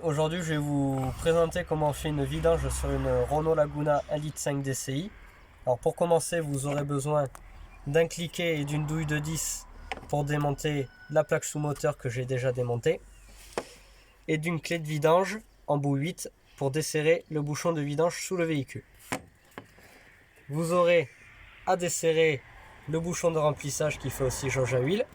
Aujourd'hui, je vais vous présenter comment on fait une vidange sur une Renault Laguna 1,5 litre DCI. Alors pour commencer, vous aurez besoin d'un cliquet et d'une douille de 10 pour démonter la plaque sous moteur que j'ai déjà démontée, et d'une clé de vidange en bout 8 pour desserrer le bouchon de vidange sous le véhicule. Vous aurez à desserrer le bouchon de remplissage qui fait aussi jauge à huile,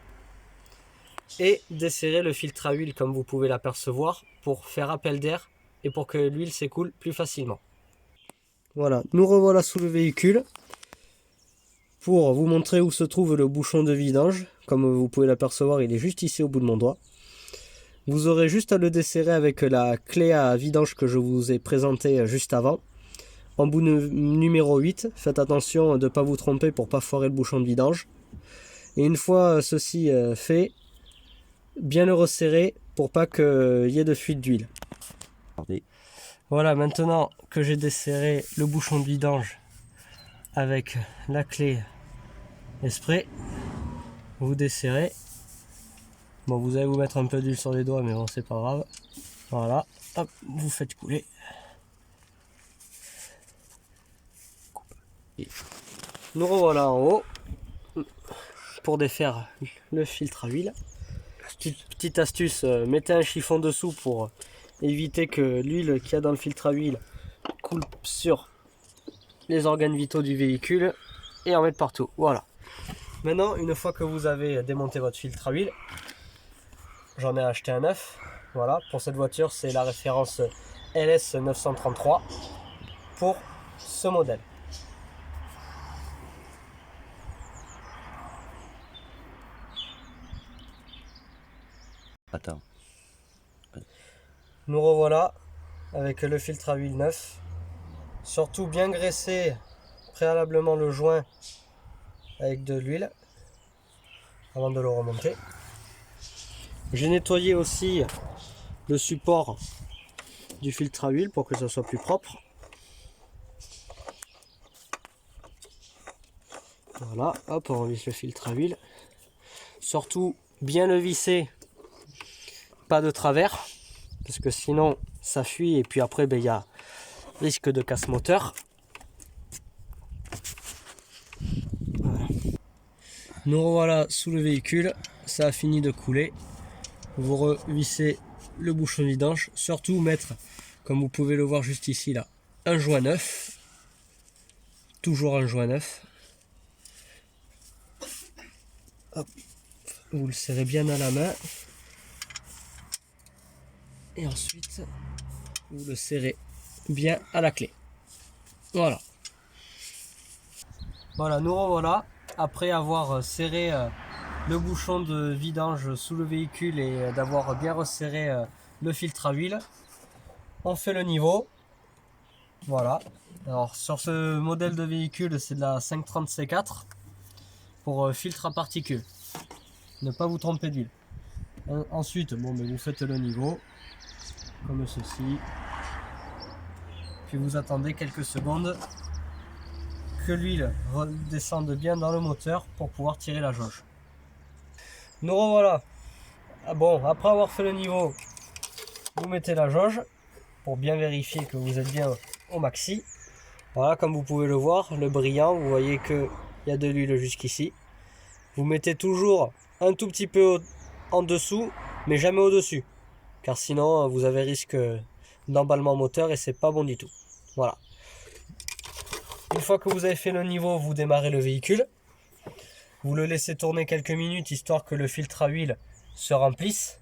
et desserrer le filtre à huile comme vous pouvez l'apercevoir pour faire appel d'air et pour que l'huile s'écoule plus facilement. Voilà, nous revoilà sous le véhicule pour vous montrer où se trouve le bouchon de vidange. Comme vous pouvez l'apercevoir, il est juste ici au bout de mon doigt. Vous aurez juste à le desserrer avec la clé à vidange que je vous ai présentée juste avant. En bout numéro 8, faites attention de ne pas vous tromper pour ne pas foirer le bouchon de vidange. Et une fois ceci fait, bien le resserrer pour pas qu'il y ait de fuite d'huile. Voilà, maintenant que j'ai desserré le bouchon de vidange avec la clé Esprit, vous desserrez. Bon, vous allez vous mettre un peu d'huile sur les doigts, mais bon, c'est pas grave. Voilà, hop, vous faites couler. Nous revoilà en haut pour défaire le filtre à huile. Petite astuce, mettez un chiffon dessous pour éviter que l'huile qu'il y a dans le filtre à huile coule sur les organes vitaux du véhicule et en mettre partout. Voilà. Maintenant, une fois que vous avez démonté votre filtre à huile, j'en ai acheté un neuf. Voilà, pour cette voiture, c'est la référence LS 933 pour ce modèle. Attends. Nous revoilà avec le filtre à huile neuf. Surtout bien graisser préalablement le joint avec de l'huile avant de le remonter. J'ai nettoyé aussi le support du filtre à huile pour que ça soit plus propre. Voilà, hop, on visse le filtre à huile. Surtout bien le visser, pas de travers, parce que sinon ça fuit et puis après il y a risque de casse moteur. Voilà. Nous revoilà sous le véhicule, ça a fini de couler. Vous revissez le bouchon de vidange, surtout mettre, comme vous pouvez le voir juste ici là, un joint neuf, toujours un joint neuf. Hop. Vous le serrez bien à la main et ensuite vous le serrez bien à la clé. Voilà. Voilà, nous revoilà après avoir serré le bouchon de vidange sous le véhicule et d'avoir bien resserré le filtre à huile. On fait le niveau. Voilà. Alors sur ce modèle de véhicule, c'est de la 530 C4 pour filtre à particules. Ne pas vous tromper d'huile. Ensuite, bon, mais vous faites le niveau comme ceci. Puis vous attendez quelques secondes que l'huile redescende bien dans le moteur pour pouvoir tirer la jauge. Nous revoilà. Bon, après avoir fait le niveau, vous mettez la jauge pour bien vérifier que vous êtes bien au maxi. Voilà, comme vous pouvez le voir, le brillant, vous voyez qu'il y a de l'huile jusqu'ici. Vous mettez toujours un tout petit peu en dessous, mais jamais au-dessus, car sinon vous avez risque d'emballement moteur et c'est pas bon du tout. Voilà. Une fois que vous avez fait le niveau, vous démarrez le véhicule. Vous le laissez tourner quelques minutes histoire que le filtre à huile se remplisse.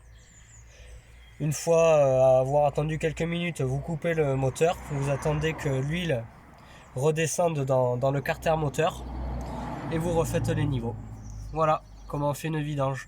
Une fois avoir attendu quelques minutes, vous coupez le moteur. Vous attendez que l'huile redescende dans le carter moteur et vous refaites les niveaux. Voilà comment on fait une vidange.